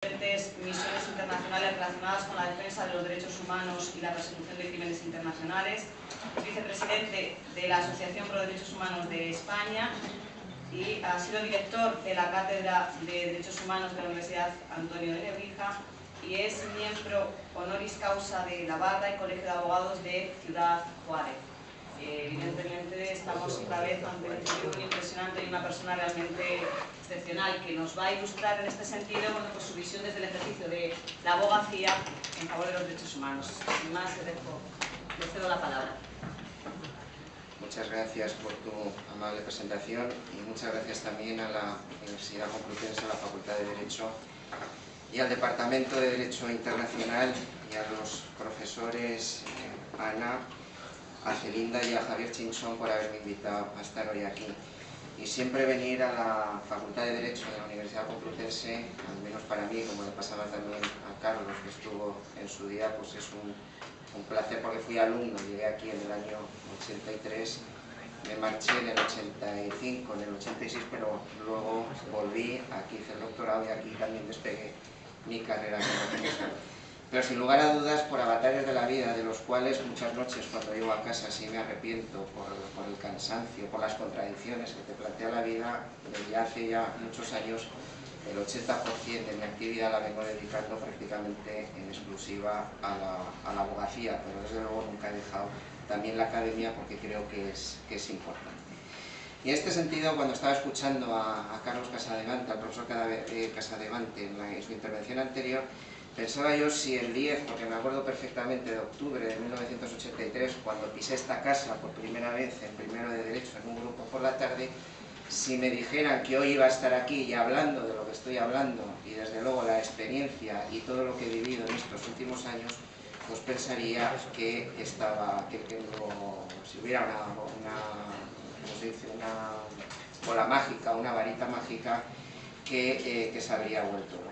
diferentes misiones internacionales relacionadas con la defensa de los derechos humanos y la persecución de crímenes internacionales, es vicepresidente de la Asociación Pro Derechos Humanos de España y ha sido director de la Cátedra de Derechos Humanos de la Universidad Antonio de Nebrija y es miembro honoris causa de la Barra y Colegio de Abogados de Ciudad Juárez. Evidentemente estamos otra vez ante un individuo muy impresionante y una persona realmente excepcional que nos va a ilustrar en este sentido pues su visión desde el ejercicio de la abogacía en favor de los derechos humanos. Sin más, le cedo la palabra. Muchas gracias por tu amable presentación y muchas gracias también a la Universidad Complutense, a la Facultad de Derecho y al Departamento de Derecho Internacional y a los profesores Ana, a Celinda y a Javier Chinchón por haberme invitado a estar hoy aquí. Y siempre venir a la Facultad de Derecho de la Universidad Complutense, al menos para mí, como le pasaba también a Carlos, que estuvo en su día, pues es un placer porque fui alumno, llegué aquí en el año 83, me marché en el 85, en el 86, pero luego volví, aquí hice el doctorado y aquí también despegué mi carrera como profesor. Pero sin lugar a dudas, por avatares de la vida, de los cuales muchas noches cuando llego a casa sí me arrepiento por el cansancio, por las contradicciones que te plantea la vida, desde hace ya muchos años el 80% de mi actividad la vengo dedicando prácticamente en exclusiva a la abogacía, pero desde luego nunca he dejado también la academia porque creo que es importante. Y en este sentido, cuando estaba escuchando a Carlos Casadevante, al profesor Casadevante en su intervención anterior, pensaba yo si el 10, porque me acuerdo perfectamente de octubre de 1983, cuando pisé esta casa por primera vez en primero de Derecho en un grupo por la tarde, si me dijeran que hoy iba a estar aquí y hablando de lo que estoy hablando y desde luego la experiencia y todo lo que he vivido en estos últimos años, pues pensaría que si hubiera una bola mágica, una varita mágica que se habría vuelto loco.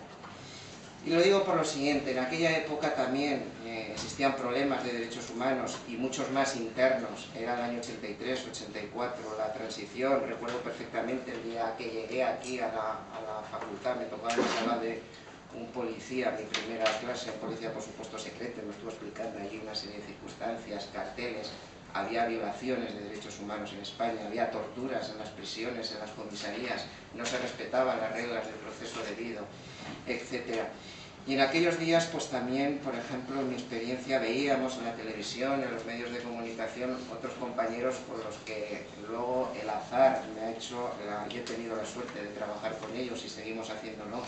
Y lo digo por lo siguiente, en aquella época también existían problemas de derechos humanos y muchos más internos, era el año 83, 84, la transición, recuerdo perfectamente el día que llegué aquí a la facultad, me tocaba en la sala de un policía, mi primera clase, un policía por supuesto secreto, me estuvo explicando allí una serie de circunstancias, carteles, había violaciones de derechos humanos en España, había torturas en las prisiones, en las comisarías, no se respetaban las reglas del proceso debido, etc. Y en aquellos días, pues también, por ejemplo, en mi experiencia veíamos en la televisión, en los medios de comunicación, otros compañeros con los que luego el azar me ha hecho, yo he tenido la suerte de trabajar con ellos y seguimos haciéndolo,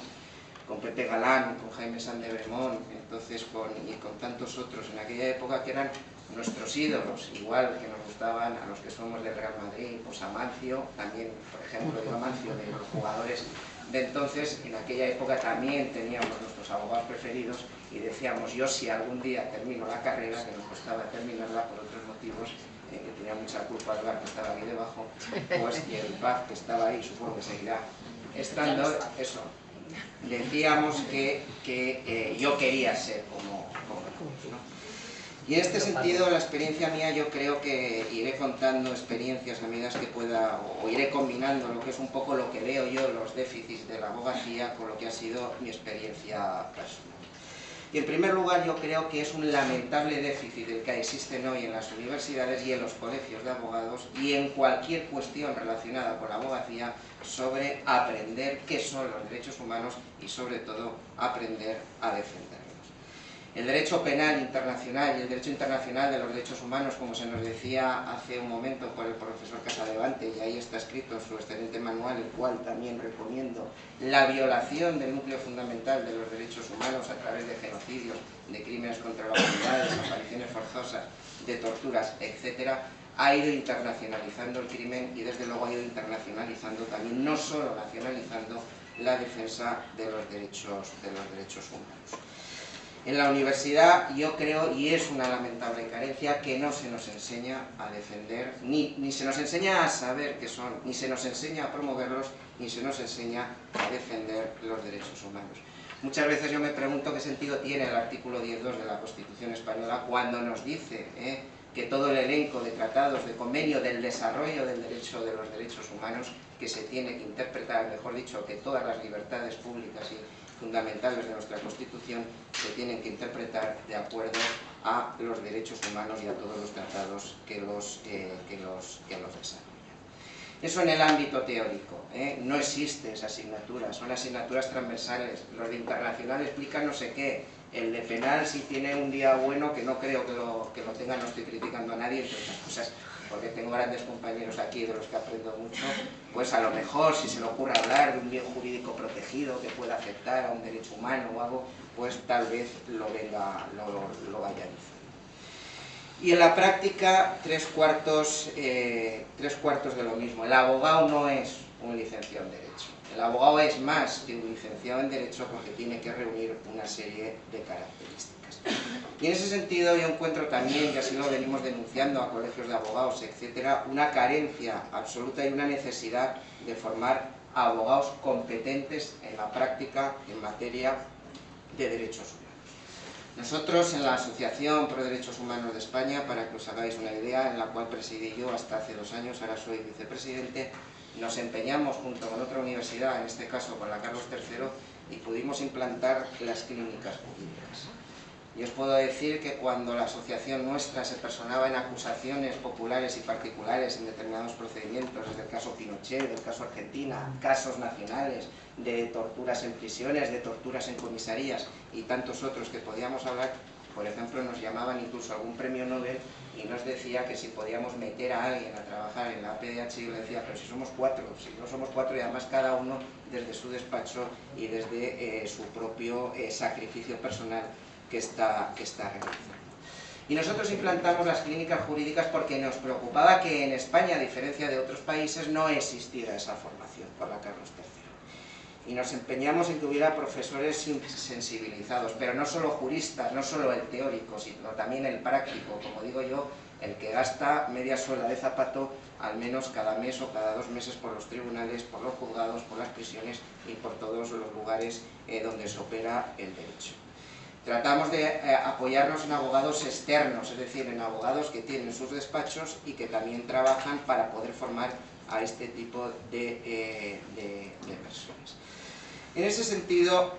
con Pepe Galán, con Jaime San de Bremón, entonces y con tantos otros en aquella época que eran nuestros ídolos, igual que nos gustaban a los que somos del Real Madrid, pues Amancio, también, por ejemplo, digo Amancio, de los jugadores de entonces, en aquella época también teníamos nuestros abogados preferidos y decíamos, yo si algún día termino la carrera, que nos costaba terminarla por otros motivos, que tenía mucha culpa el bar que estaba aquí debajo, pues y el bar que estaba ahí, supongo que seguirá estando, eso, decíamos que yo quería ser como ellos, ¿no? Y en este sentido, la experiencia mía, yo creo que iré contando experiencias a medida que pueda, o iré combinando lo que es un poco lo que veo yo, los déficits de la abogacía, con lo que ha sido mi experiencia personal. Y en primer lugar, yo creo que es un lamentable déficit el que existen hoy en las universidades y en los colegios de abogados y en cualquier cuestión relacionada con la abogacía sobre aprender qué son los derechos humanos y sobre todo aprender a defenderlos. El derecho penal internacional y el derecho internacional de los derechos humanos, como se nos decía hace un momento por el profesor Casadevante, y ahí está escrito en su excelente manual, el cual también recomiendo, la violación del núcleo fundamental de los derechos humanos a través de genocidios, de crímenes contra la humanidad, de desapariciones forzosas, de torturas, etc., ha ido internacionalizando el crimen y desde luego ha ido internacionalizando también, no solo nacionalizando, la defensa de los derechos humanos. En la universidad yo creo, y es una lamentable carencia, que no se nos enseña a defender, ni se nos enseña a saber qué son, ni se nos enseña a promoverlos, ni se nos enseña a defender los derechos humanos. Muchas veces yo me pregunto qué sentido tiene el artículo 10.2 de la Constitución Española cuando nos dice que todo el elenco de tratados, de convenio del desarrollo del derecho de los derechos humanos, que se tiene que interpretar, mejor dicho, que todas las libertades públicas fundamentales de nuestra Constitución se tienen que interpretar de acuerdo a los derechos humanos y a todos los tratados que los desarrollan. Eso en el ámbito teórico, no existe esa asignatura, son asignaturas transversales. Los de internacional explican no sé qué, el de penal si tiene un día bueno, que no creo que lo tenga, no estoy criticando a nadie, entre otras cosas, porque tengo grandes compañeros aquí de los que aprendo mucho, pues a lo mejor si se le ocurre hablar de un bien jurídico protegido que pueda afectar a un derecho humano o algo, pues tal vez lo vaya a decir. Y en la práctica, tres cuartos de lo mismo. El abogado no es un licenciado en Derecho. El abogado es más que un licenciado en Derecho porque tiene que reunir una serie de características. Y en ese sentido yo encuentro también, y así lo venimos denunciando a colegios de abogados, etcétera, una carencia absoluta y una necesidad de formar a abogados competentes en la práctica en materia de derechos humanos. Nosotros en la Asociación Pro Derechos Humanos de España, para que os hagáis una idea, en la cual presidí yo hasta hace 2 años, ahora soy vicepresidente, nos empeñamos junto con otra universidad, en este caso con la Carlos III, y pudimos implantar las clínicas jurídicas. Y os puedo decir que cuando la asociación nuestra se personaba en acusaciones populares y particulares en determinados procedimientos, desde el caso Pinochet, del caso Argentina, casos nacionales, de torturas en prisiones, de torturas en comisarías y tantos otros que podíamos hablar, por ejemplo, nos llamaban incluso algún premio Nobel y nos decía que si podíamos meter a alguien a trabajar en la APDH, y yo le decía, pero si somos 4, si no somos 4 y además cada uno desde su despacho y desde su propio sacrificio personal que está realizando. Y nosotros implantamos las clínicas jurídicas porque nos preocupaba que en España, a diferencia de otros países, no existiera esa formación por la Carlos III. Y nos empeñamos en que hubiera profesores sensibilizados, pero no solo juristas, no solo el teórico, sino también el práctico, como digo yo, el que gasta media suela de zapato al menos cada mes o cada 2 meses por los tribunales, por los juzgados, por las prisiones y por todos los lugares donde se opera el derecho. Tratamos de apoyarnos en abogados externos, es decir, en abogados que tienen sus despachos y que también trabajan para poder formar a este tipo de personas. En ese sentido,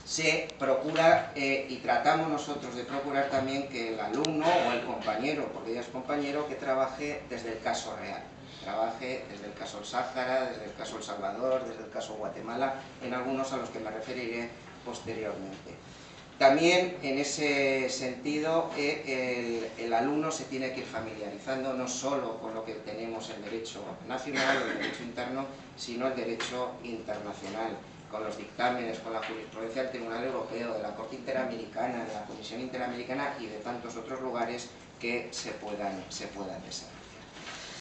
se procura y tratamos nosotros de procurar también que el alumno o el compañero, porque ya es compañero, que trabaje desde el caso real. Trabaje desde el caso El Sáhara, desde el caso El Salvador, desde el caso Guatemala, en algunos a los que me referiré posteriormente. También en ese sentido el alumno se tiene que ir familiarizando no solo con lo que tenemos en derecho nacional o el derecho interno, sino el derecho internacional, con los dictámenes, con la jurisprudencia del Tribunal Europeo, de la Corte Interamericana, de la Comisión Interamericana y de tantos otros lugares que se puedan desarrollar.